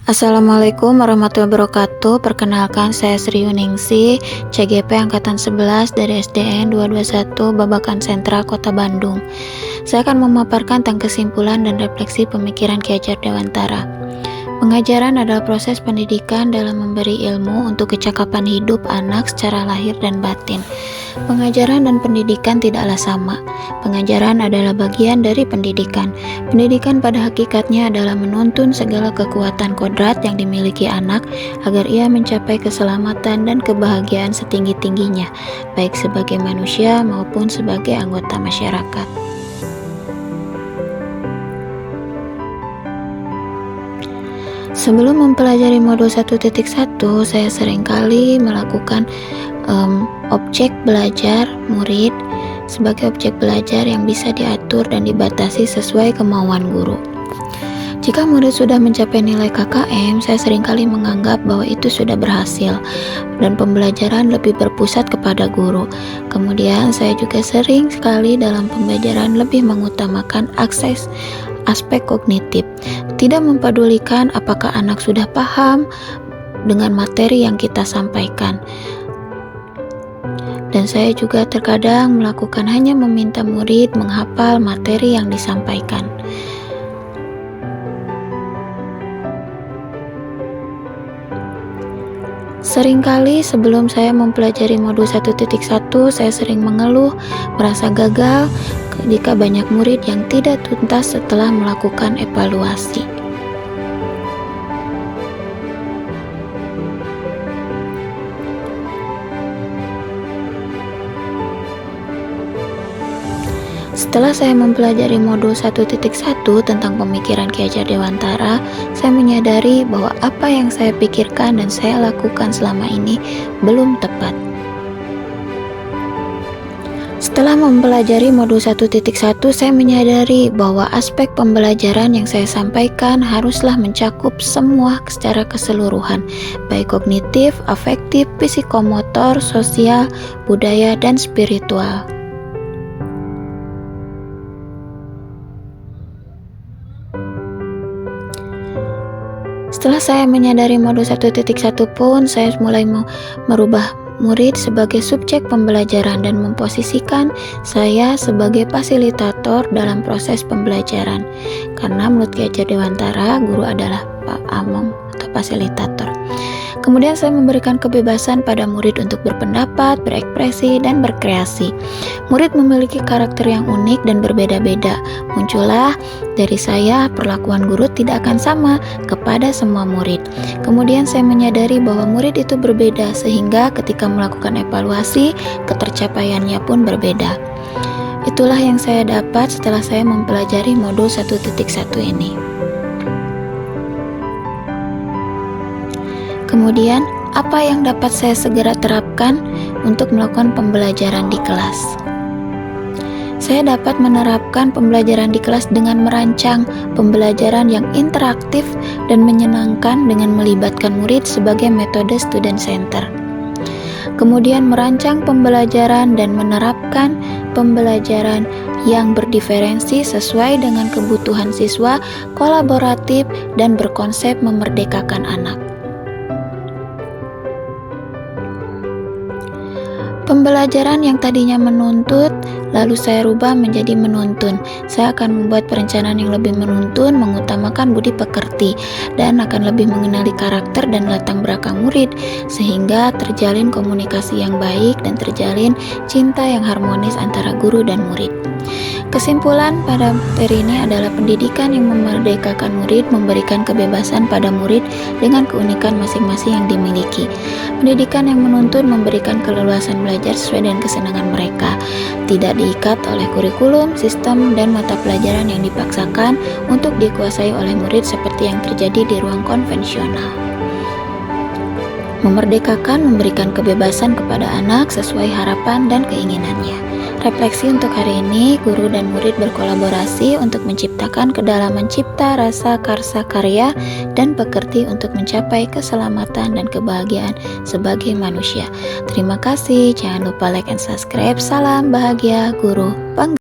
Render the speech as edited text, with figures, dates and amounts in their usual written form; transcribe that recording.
Assalamualaikum warahmatullahi wabarakatuh. Perkenalkan, saya Sri Yuningsi, CGP Angkatan 11 dari SDN 221 Babakan Sentral Kota Bandung. Saya akan memaparkan tentang kesimpulan dan refleksi pemikiran Ki Hajar Dewantara. Pengajaran adalah proses pendidikan dalam memberi ilmu untuk kecakapan hidup anak secara lahir dan batin. Pengajaran dan pendidikan tidaklah sama. Pengajaran adalah bagian dari pendidikan. Pendidikan pada hakikatnya adalah menuntun segala kekuatan kodrat yang dimiliki anak agar ia mencapai keselamatan dan kebahagiaan setinggi-tingginya, baik sebagai manusia maupun sebagai anggota masyarakat. Sebelum mempelajari modul 1.1, saya seringkali melakukan objek belajar murid sebagai objek belajar yang bisa diatur dan dibatasi sesuai kemauan guru. Jika murid sudah mencapai nilai KKM, saya seringkali menganggap bahwa itu sudah berhasil dan pembelajaran lebih berpusat kepada guru. Kemudian saya juga sering sekali dalam pembelajaran lebih mengutamakan aspek kognitif, tidak mempedulikan apakah anak sudah paham dengan materi yang kita sampaikan. Dan saya juga terkadang melakukan hanya meminta murid menghafal materi yang disampaikan. Seringkali sebelum saya mempelajari modul 1.1, saya sering mengeluh, merasa gagal jika banyak murid yang tidak tuntas setelah melakukan evaluasi. Setelah saya mempelajari modul 1.1 tentang pemikiran Ki Hajar Dewantara, saya menyadari bahwa apa yang saya pikirkan dan saya lakukan selama ini belum tepat. Setelah mempelajari modul 1.1, saya menyadari bahwa aspek pembelajaran yang saya sampaikan haruslah mencakup semua secara keseluruhan, baik kognitif, afektif, psikomotor, sosial, budaya, dan spiritual. Setelah saya menyadari modul 1.1 pun, saya mulai merubah murid sebagai subjek pembelajaran dan memposisikan saya sebagai fasilitator dalam proses pembelajaran. Karena menurut Ki Hajar Dewantara, guru adalah Pak Among atau fasilitator. Kemudian saya memberikan kebebasan pada murid untuk berpendapat, berekspresi, dan berkreasi. Murid memiliki karakter yang unik dan berbeda-beda. Muncullah dari saya perlakuan guru tidak akan sama kepada semua murid. Kemudian saya menyadari bahwa murid itu berbeda sehingga ketika melakukan evaluasi, ketercapaiannya pun berbeda. Itulah yang saya dapat setelah saya mempelajari modul 1.1 ini. Kemudian, apa yang dapat saya segera terapkan untuk melakukan pembelajaran di kelas? Saya dapat menerapkan pembelajaran di kelas dengan merancang pembelajaran yang interaktif dan menyenangkan dengan melibatkan murid sebagai metode student center. Kemudian merancang pembelajaran dan menerapkan pembelajaran yang berdiferensi sesuai dengan kebutuhan siswa, kolaboratif, dan berkonsep memerdekakan anak. Pembelajaran yang tadinya menuntut, lalu saya rubah menjadi menuntun. Saya akan membuat perencanaan yang lebih menuntun, mengutamakan budi pekerti, dan akan lebih mengenali karakter dan latar belakang murid, sehingga terjalin komunikasi yang baik dan terjalin cinta yang harmonis antara guru dan murid. Kesimpulan pada materi ini adalah pendidikan yang memerdekakan murid, memberikan kebebasan pada murid dengan keunikan masing-masing yang dimiliki. Pendidikan yang menuntun memberikan keleluasan belajar sesuai dengan kesenangan mereka, tidak diikat oleh kurikulum, sistem, dan mata pelajaran yang dipaksakan untuk dikuasai oleh murid seperti yang terjadi di ruang konvensional. Memerdekakan memberikan kebebasan kepada anak sesuai harapan dan keinginannya. Refleksi untuk hari ini, guru dan murid berkolaborasi untuk menciptakan kedalaman cipta, rasa, karsa, karya, dan pekerti untuk mencapai keselamatan dan kebahagiaan sebagai manusia. Terima kasih, jangan lupa like and subscribe. Salam bahagia, guru.